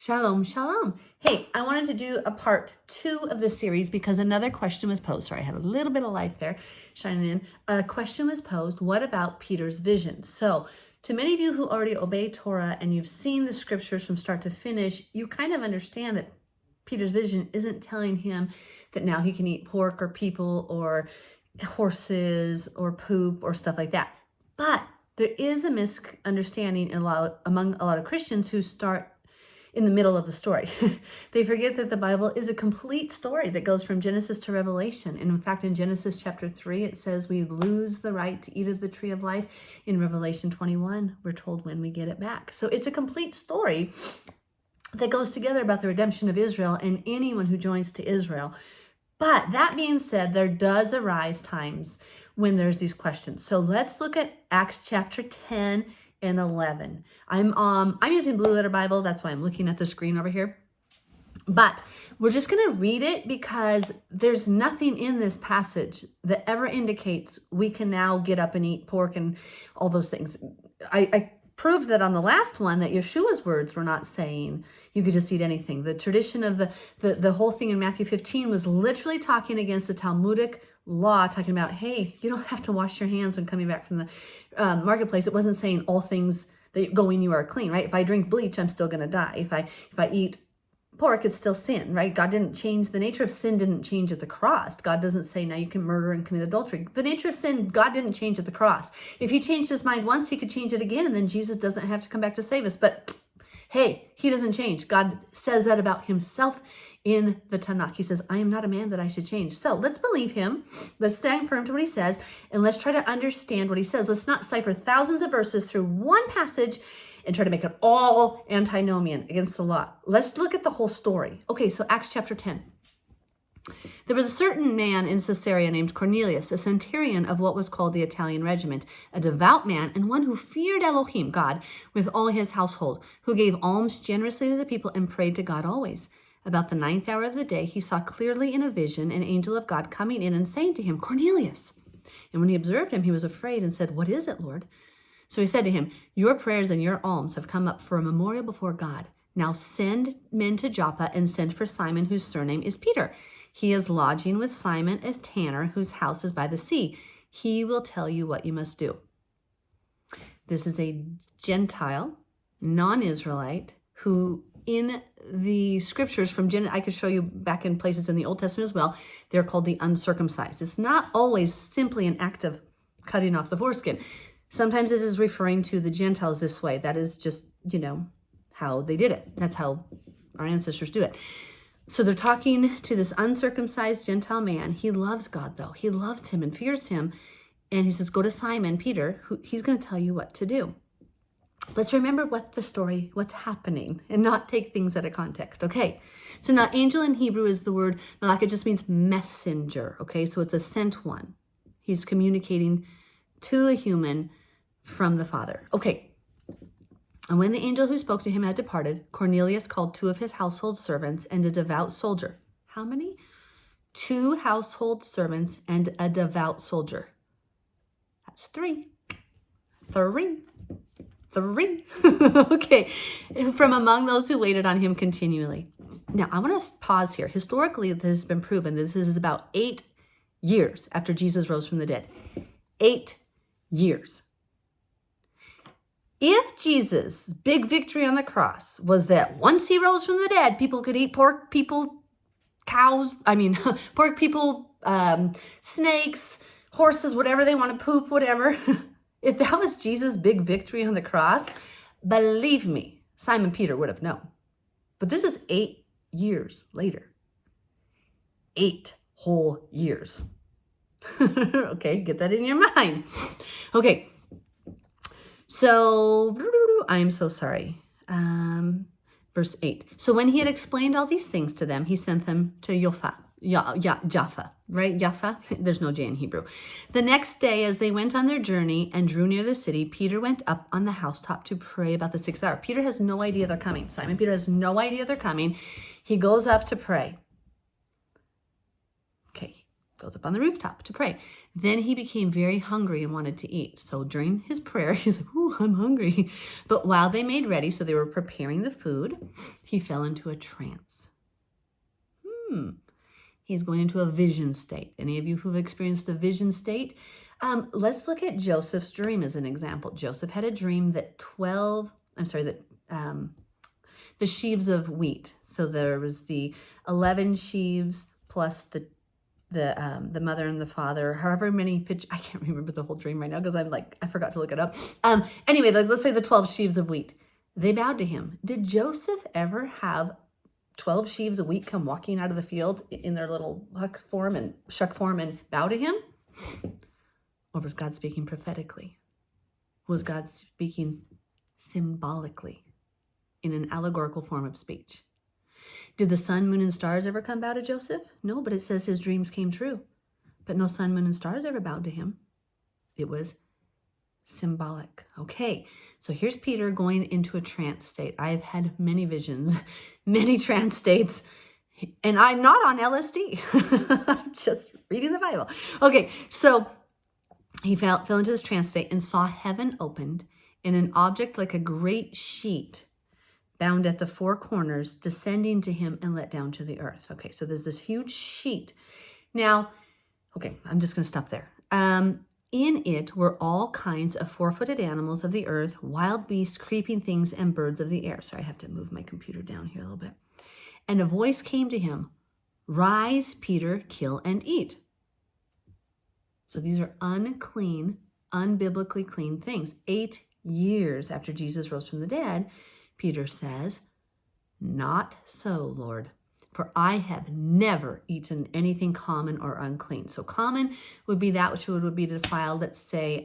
Shalom, shalom. Hey, I wanted to do a part 2 of this series because another question was posed. Sorry, I had a little bit of light there shining in. A question was posed, what about Peter's vision? So, to many of you who already obey Torah and you've seen the scriptures from start to finish, you kind of understand that Peter's vision isn't telling him that now he can eat pork or people or horses or poop or stuff like that. But there is a misunderstanding among a lot of Christians who start in the middle of the story. They forget that the Bible is a complete story that goes from Genesis to Revelation. And in fact, in Genesis chapter 3, it says we lose the right to eat of the tree of life. In Revelation 21, we're told when we get it back. So it's a complete story that goes together about the redemption of Israel and anyone who joins to Israel. But that being said, there does arise times when there's these questions. So let's look at Acts chapter 10 and 11. I'm using Blue Letter Bible. That's why I'm looking at the screen over here. But we're just going to read it because there's nothing in this passage that ever indicates we can now get up and eat pork and all those things. I proved that on the last one that Yeshua's words were not saying you could just eat anything. The tradition of the whole thing in Matthew 15 was literally talking against the Talmudic law, talking about, hey, you don't have to wash your hands when coming back from the marketplace. It wasn't saying all things that go in you are clean, right? If I drink bleach, I'm still going to die. If I eat pork, it's still sin, right? God didn't change, the nature of sin didn't change at the cross. God doesn't say now you can murder and commit adultery. The nature of sin, God didn't change at the cross. If he changed his mind once, he could change it again, and then Jesus doesn't have to come back to save us. But hey, he doesn't change. God says that about himself in the Tanakh. He says, I am not a man that I should change. So let's believe him. Let's stand firm to what he says, and let's try to understand what he says. Let's not cipher thousands of verses through one passage and try to make it all antinomian against the law. Let's look at the whole story. Okay, so Acts chapter 10. There was a certain man in Caesarea named Cornelius, a centurion of what was called the Italian regiment, a devout man and one who feared Elohim, God, with all his household, who gave alms generously to the people and prayed to God always. About the 9th hour of the day, he saw clearly in a vision an angel of God coming in and saying to him, Cornelius. And when he observed him, he was afraid and said, What is it, Lord? So he said to him, Your prayers and your alms have come up for a memorial before God. Now send men to Joppa and send for Simon, whose surname is Peter. He is lodging with Simon as tanner, whose house is by the sea. He will tell you what you must do. This is a Gentile, non-Israelite, who in the scriptures from I could show you back in places in the Old Testament as well, they're called the uncircumcised. It's not always simply an act of cutting off the foreskin. Sometimes it is referring to the Gentiles this way. That is just, how they did it. That's how our ancestors do it. So they're talking to this uncircumcised Gentile man. He loves God, though. He loves him and fears him. And he says, go to Simon, Peter, he's going to tell you what to do. Let's remember what's happening, and not take things out of context, okay? So now angel in Hebrew is the word, malach, it just means messenger, okay? So it's a sent one. He's communicating to a human from the Father. Okay. And when the angel who spoke to him had departed, Cornelius called 2 of his household servants and a devout soldier. How many? 2 household servants and a devout soldier. That's 3. 3. Okay. From among those who waited on him continually. Now, I want to pause here. Historically, this has been proven. This is about 8 years after Jesus rose from the dead. 8 years. If Jesus' big victory on the cross was that once he rose from the dead, people could eat pork, pork, people, snakes, horses, whatever they want to poop, whatever. If that was Jesus' big victory on the cross, believe me, Simon Peter would have known. But this is 8 years later. 8 whole years. Okay, get that in your mind. Okay, so I'm so sorry. Verse 8. So when he had explained all these things to them, he sent them to Jaffa, right? Jaffa? There's no J in Hebrew. The next day, as they went on their journey and drew near the city, Peter went up on the housetop to pray about the 6th hour. Peter has no idea they're coming. Simon Peter has no idea they're coming. He goes up to pray. Okay. Goes up on the rooftop to pray. Then he became very hungry and wanted to eat. So during his prayer, he's like, ooh, I'm hungry. But while they made ready, so they were preparing the food, he fell into a trance. He's going into a vision state. Any of you who've experienced a vision state? Let's look at Joseph's dream as an example. Joseph had a dream that the sheaves of wheat. So there was the 11 sheaves plus the mother and the father, however many I can't remember the whole dream right now because I forgot to look it up. Anyway, let's say the 12 sheaves of wheat. They bowed to him. Did Joseph ever have 12 sheaves of wheat come walking out of the field in their little shuck form and bow to him? Or was God speaking prophetically? Was God speaking symbolically in an allegorical form of speech? Did the sun, moon, and stars ever come bow to Joseph? No, but it says his dreams came true. But no sun, moon, and stars ever bowed to him. It was symbolic. Okay, so here's Peter going into a trance state. I've had many visions, many trance states, and I'm not on LSD. I'm just reading the Bible. Okay, so he fell into this trance state and saw heaven opened and an object like a great sheet bound at the four corners, descending to him and let down to the earth. Okay, so there's this huge sheet. Now, okay, I'm just going to stop there. In it were all kinds of four-footed animals of the earth, wild beasts, creeping things, and birds of the air. Sorry, I have to move my computer down here a little bit. And a voice came to him, "Rise, Peter, kill and eat." So these are unclean, unbiblically clean things. 8 years after Jesus rose from the dead, Peter says, "Not so, Lord, for I have never eaten anything common or unclean." So common would be that which would be defiled. Let's say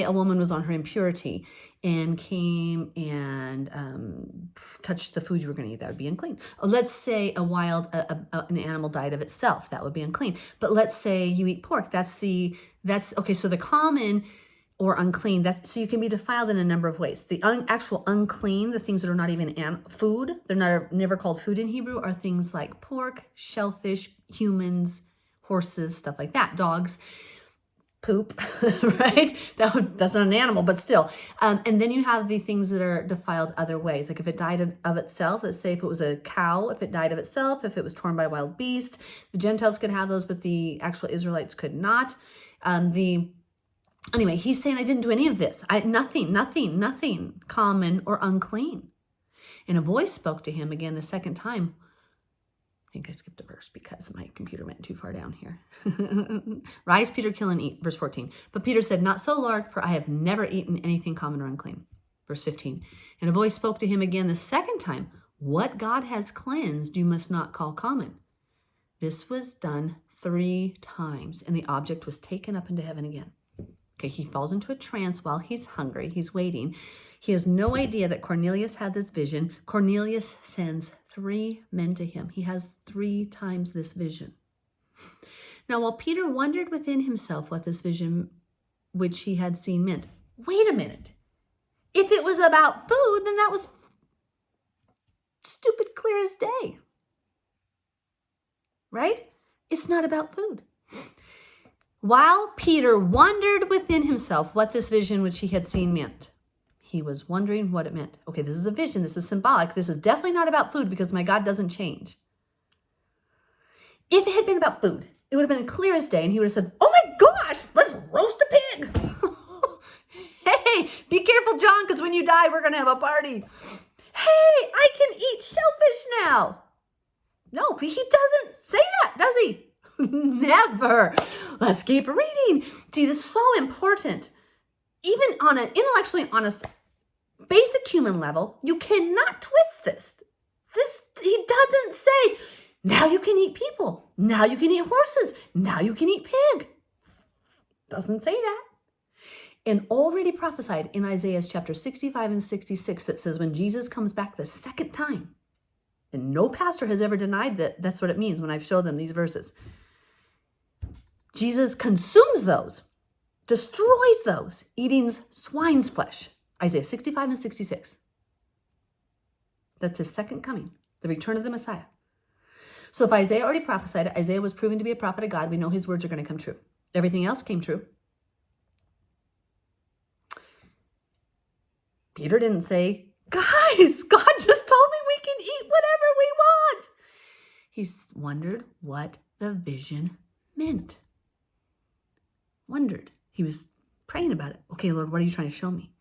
a woman was on her impurity and came and touched the food you were going to eat. That would be unclean. Or let's say an animal died of itself. That would be unclean. But let's say you eat pork. That's okay. So the common or unclean, so you can be defiled in a number of ways. The actual unclean, the things that are not even food, they're never called food in Hebrew, are things like pork, shellfish, humans, horses, stuff like that, dogs, poop, right? That's not an animal, but still. And then you have the things that are defiled other ways. Like if it died of itself, let's say if it was a cow, if it died of itself, if it was torn by wild beasts, the Gentiles could have those, but the actual Israelites could not. Anyway, he's saying, I didn't do any of this. Nothing common or unclean. And a voice spoke to him again the second time. I think I skipped a verse because my computer went too far down here. "Rise, Peter, kill and eat." Verse 14. But Peter said, "Not so, Lord, for I have never eaten anything common or unclean." Verse 15. And a voice spoke to him again the second time. "What God has cleansed, you must not call common." This was done 3 times, and the object was taken up into heaven again. Okay, he falls into a trance while he's hungry. He's waiting. He has no idea that Cornelius had this vision. Cornelius sends 3 men to him. He has 3 times this vision. Now, while Peter wondered within himself what this vision which he had seen meant, wait a minute. If it was about food, then that was stupid clear as day. Right? It's not about food. While Peter wondered within himself what this vision which he had seen meant, he was wondering what it meant. Okay, this is a vision. This is symbolic. This is definitely not about food because my God doesn't change. If it had been about food, it would have been clear as day, and he would have said, "Oh my gosh, let's roast a pig." "Hey, be careful, John, because when you die, we're going to have a party." "Hey, I can eat shellfish now." No, he doesn't say that, does he? Never. Let's keep reading. See, this is so important. Even on an intellectually honest, basic human level, you cannot twist this. He doesn't say, now you can eat people. Now you can eat horses. Now you can eat pig. Doesn't say that. And already prophesied in Isaiah chapter 65 and 66 that says when Jesus comes back the second time, and no pastor has ever denied that that's what it means when I've showed them these verses. Jesus consumes those, destroys those, eating swine's flesh. Isaiah 65 and 66. That's his second coming, the return of the Messiah. So if Isaiah already prophesied it, Isaiah was proven to be a prophet of God, we know his words are going to come true. Everything else came true. Peter didn't say, guys, God just told me we can eat whatever we want. He wondered what the vision meant. Wondered. He was praying about it. Okay, Lord, what are you trying to show me?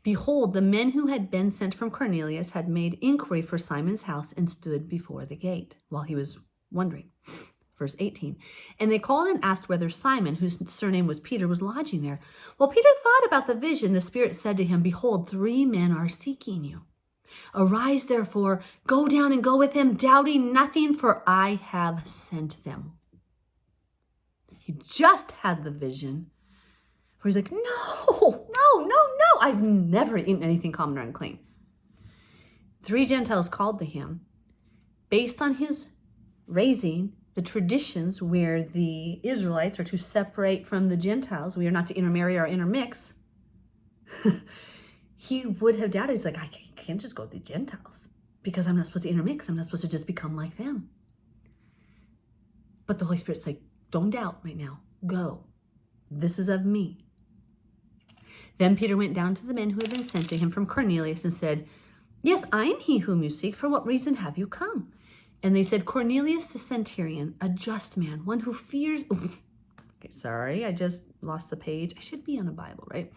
Behold, the men who had been sent from Cornelius had made inquiry for Simon's house and stood before the gate while he was wondering. Verse 18. And they called and asked whether Simon, whose surname was Peter, was lodging there. While Peter thought about the vision, the Spirit said to him, behold, 3 men are seeking you. Arise, therefore, go down and go with them, doubting nothing, for I have sent them. He just had the vision where he's like, no, I've never eaten anything common or unclean. 3 Gentiles called to him based on his raising, the traditions where the Israelites are to separate from the Gentiles. We are not to intermarry or intermix. He would have doubted. He's like, I can't just go with the Gentiles because I'm not supposed to intermix. I'm not supposed to just become like them. But the Holy Spirit's like, don't doubt right now. Go. This is of me. Then Peter went down to the men who had been sent to him from Cornelius and said, yes, I am he whom you seek. For what reason have you come? And they said, Cornelius the centurion, a just man, one who fears... Okay, sorry, I just lost the page. I should be on a Bible, right?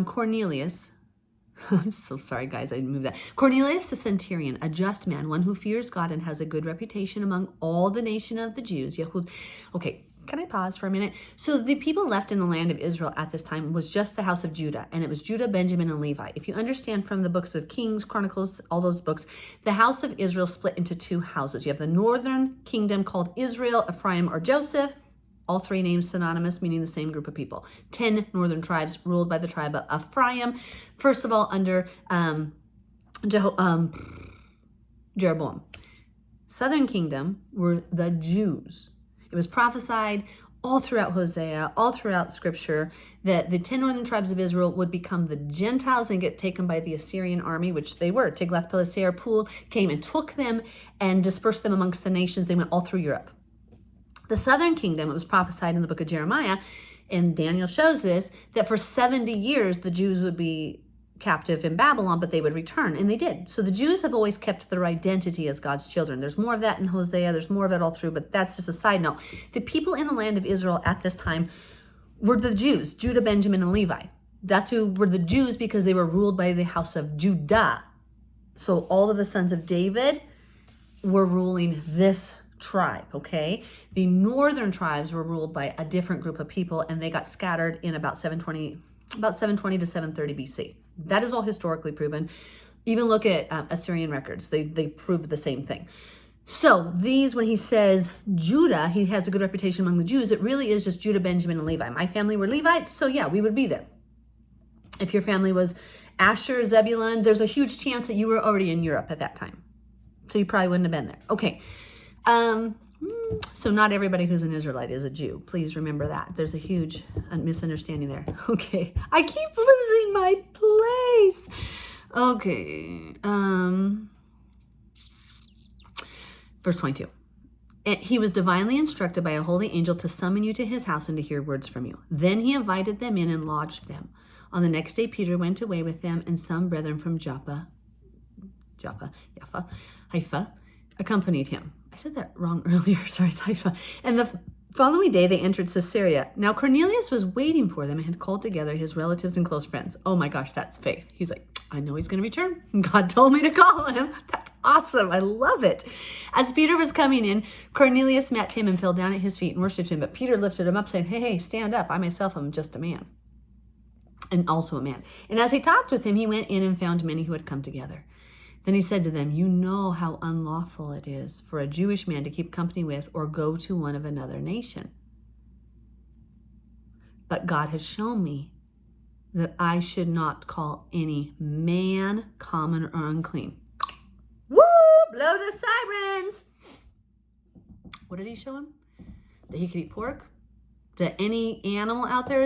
Cornelius... I'm so sorry, guys, I moved that. Cornelius the centurion, a just man, one who fears God and has a good reputation among all the nation of the Jews. Yehud. Okay, can I pause for a minute? So the people left in the land of Israel at this time was just the house of Judah, and it was Judah, Benjamin, and Levi. If you understand from the books of Kings, Chronicles, all those books, the house of Israel split into 2 houses. You have the northern kingdom called Israel, Ephraim, or Joseph. All 3 names synonymous, meaning the same group of people. 10 northern tribes ruled by the tribe of Ephraim. First of all, under Jeroboam. Southern kingdom were the Jews. It was prophesied all throughout Hosea, all throughout Scripture, that the 10 northern tribes of Israel would become the Gentiles and get taken by the Assyrian army, which they were. Tiglath-Pileser Pul came and took them and dispersed them amongst the nations. They went all through Europe. The southern kingdom, it was prophesied in the book of Jeremiah, and Daniel shows this, that for 70 years the Jews would be captive in Babylon, but they would return, and they did. So the Jews have always kept their identity as God's children. There's more of that in Hosea, there's more of it all through, but that's just a side note. The people in the land of Israel at this time were the Jews, Judah, Benjamin, and Levi. That's who were the Jews because they were ruled by the house of Judah. So all of the sons of David were ruling this tribe, okay? The northern tribes were ruled by a different group of people, and they got scattered in about 720 to 730 BC. That is all historically proven. Even look at Assyrian records. They prove the same thing. So these, when he says Judah, he has a good reputation among the Jews. It really is just Judah, Benjamin, and Levi. My family were Levites, so yeah, we would be there. If your family was Asher, Zebulun, there's a huge chance that you were already in Europe at that time. So you probably wouldn't have been there. Okay. So not everybody who's an Israelite is a Jew. Please remember that. There's a huge misunderstanding there. Okay. I keep losing my place. Okay. Verse 22. And he was divinely instructed by a holy angel to summon you to his house and to hear words from you. Then he invited them in and lodged them. On the next day, Peter went away with them, and some brethren from Haifa, accompanied him. I said that wrong earlier. Sorry, Haifa. And the following day, they entered Caesarea. Now, Cornelius was waiting for them and had called together his relatives and close friends. Oh my gosh, that's faith. He's like, I know he's going to return. God told me to call him. That's awesome. I love it. As Peter was coming in, Cornelius met him and fell down at his feet and worshipped him. But Peter lifted him up, saying, hey, stand up. I myself am just a man, and also a man. And as he talked with him, he went in and found many who had come together. Then he said to them, you know how unlawful it is for a Jewish man to keep company with or go to one of another nation. But God has shown me that I should not call any man common or unclean. Woo! Blow the sirens! What did he show him? That he could eat pork? That any animal out there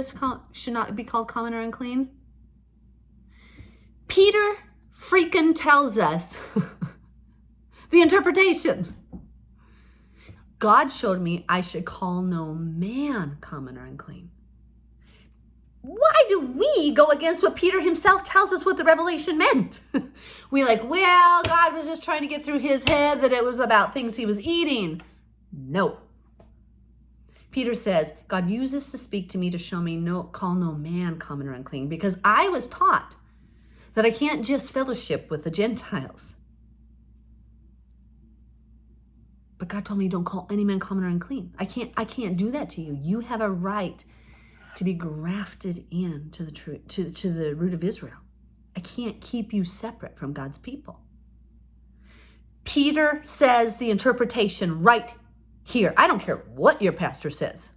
should not be called common or unclean? Peter freaking tells us The interpretation. God showed me I should call no man common or unclean. Why do we go against what Peter himself tells us what the revelation meant? We like, well, God was just trying to get through his head that it was about things he was eating. No. Peter says, God uses to speak to me to show me call no man common or unclean, because I was taught that I can't just fellowship with the Gentiles. But God told me don't call any man common or unclean. I can't do that to you. You have a right to be grafted in to the root of Israel. I can't keep you separate from God's people. Peter says the interpretation right here. I don't care what your pastor says.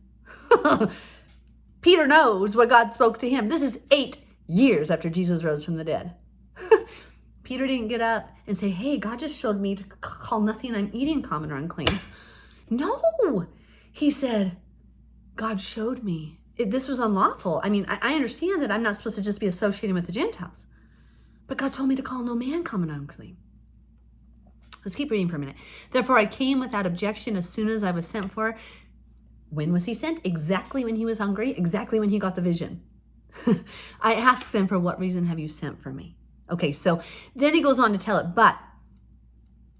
Peter knows what God spoke to him. This is 8 years after Jesus rose from the dead. Peter didn't get up and say, hey, God just showed me to call nothing I'm eating common or unclean. No, he said, God showed me. This was unlawful. I mean, I understand that I'm not supposed to just be associating with the Gentiles, but God told me to call no man common or unclean. Let's keep reading for a minute. Therefore, I came without objection as soon as I was sent for. When was he sent? Exactly when he was hungry, exactly when he got the vision. I asked them, for what reason have you sent for me? Okay, so then he goes on to tell it, but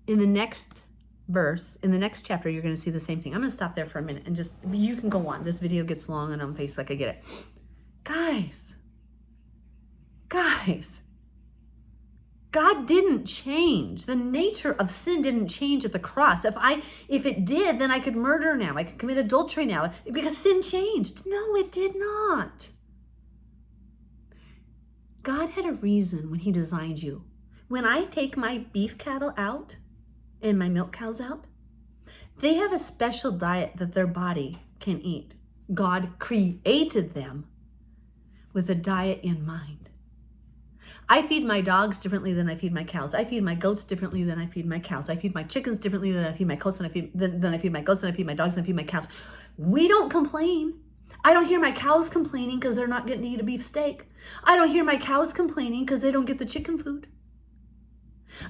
in the next verse, in the next chapter, you're going to see the same thing. I'm going to stop there for a minute and just, you can go on. This video gets long and on Facebook, I get it. Guys, God didn't change. The nature of sin didn't change at the cross. If it did, then I could murder now. I could commit adultery now because sin changed. No, it did not. God had a reason when he designed you. When I take my beef cattle out and my milk cows out, they have a special diet that their body can eat. God created them with a diet in mind. I feed my dogs differently than I feed my cows. I feed my goats differently than I feed my cows. I feed my chickens differently than I feed my goats, and I feed my goats, and I feed my dogs, and I feed my cows. We don't complain. I don't hear my cows complaining because they're not getting to eat a beef steak. I don't hear my cows complaining because they don't get the chicken food.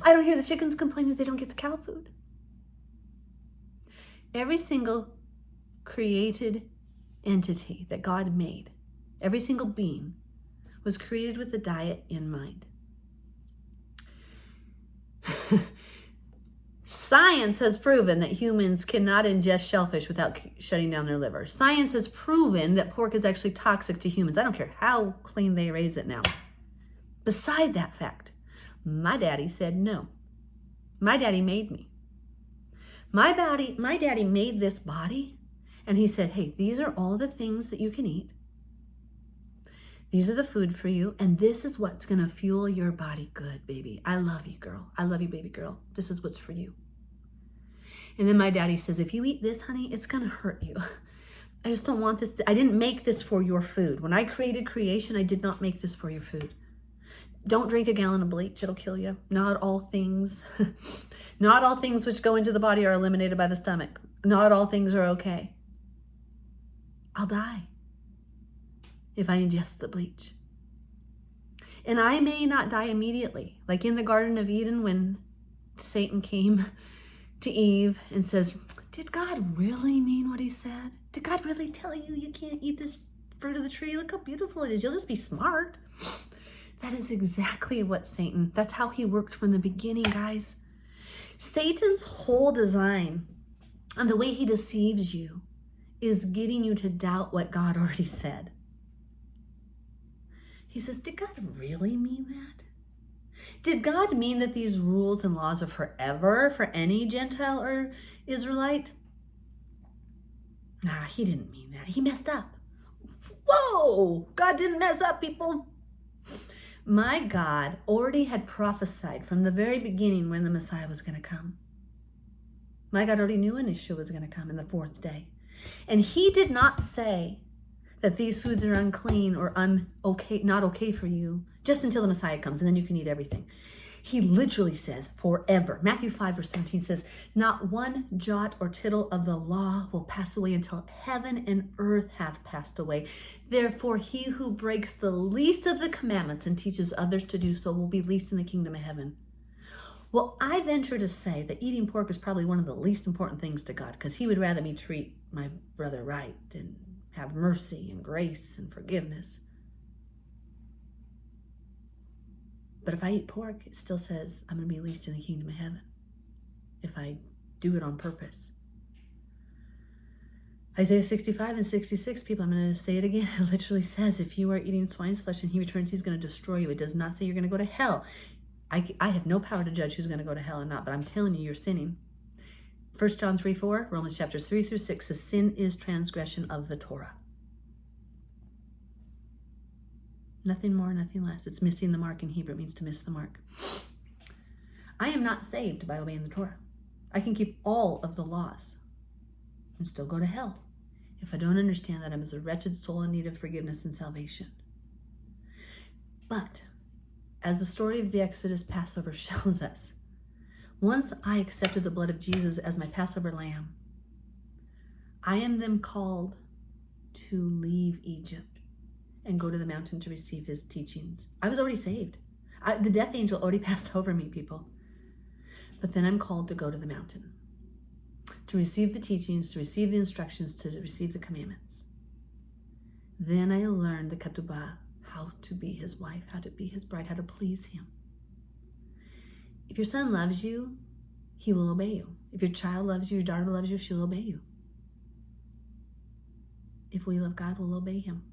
I don't hear the chickens complaining they don't get the cow food. Every single created entity that God made, every single being, was created with a diet in mind. Science has proven that humans cannot ingest shellfish without shutting down their liver. Science has proven that pork is actually toxic to humans. I don't care how clean they raise it now. Beside that fact, my daddy said no. My daddy made me. My daddy made this body, and he said, hey, these are all the things that you can eat. These are the food for you, and this is what's going to fuel your body good, baby. I love you, girl. I love you, baby girl. This is what's for you. And then my daddy says, if you eat this, honey, it's going to hurt you. I just don't want this. I didn't make this for your food. When I created creation, I did not make this for your food. Don't drink a gallon of bleach. It'll kill you. Not all things which go into the body are eliminated by the stomach. Not all things are okay. I'll die if I ingest the bleach. And I may not die immediately. Like in the Garden of Eden when Satan came to Eve and says, did God really mean what he said? Did God really tell you you can't eat this fruit of the tree? Look how beautiful it is. You'll just be smart. That is exactly what that's how he worked from the beginning, guys. Satan's whole design and the way he deceives you is getting you to doubt what God already said. He says, did God really mean that? Did God mean that these rules and laws are forever for any Gentile or Israelite? Nah, he didn't mean that. He messed up. Whoa! God didn't mess up, people. My God already had prophesied from the very beginning when the Messiah was going to come. My God already knew an issue was going to come in the fourth day. And he did not say that these foods are unclean or not okay for you just until the Messiah comes, and then you can eat everything. He literally says forever. Matthew 5 verse 17 says, not one jot or tittle of the law will pass away until heaven and earth have passed away. Therefore, he who breaks the least of the commandments and teaches others to do so will be least in the kingdom of heaven. Well, I venture to say that eating pork is probably one of the least important things to God, because he would rather me treat my brother right and have mercy and grace and forgiveness. But if I eat pork, it still says I'm going to be least in the kingdom of heaven if I do it on purpose. Isaiah 65 and 66, people, I'm going to say it again. It literally says, if you are eating swine's flesh and he returns, he's going to destroy you. It does not say you're going to go to hell. I have no power to judge who's going to go to hell or not, but I'm telling you, you're sinning. 1 John 3:4, Romans chapters 3 through 6 says, sin is transgression of the Torah. Nothing more, nothing less. It's missing the mark in Hebrew. It means to miss the mark. I am not saved by obeying the Torah. I can keep all of the laws and still go to hell if I don't understand that I'm as a wretched soul in need of forgiveness and salvation. But as the story of the Exodus Passover shows us, once I accepted the blood of Jesus as my Passover lamb, I am then called to leave Egypt and go to the mountain to receive his teachings. I was already saved. The death angel already passed over me, people. But then I'm called to go to the mountain, to receive the teachings, to receive the instructions, to receive the commandments. Then I learned the ketubah, how to be his wife, how to be his bride, how to please him. If your son loves you, he will obey you. If your child loves you, your daughter loves you, she'll obey you. If we love God, we'll obey him.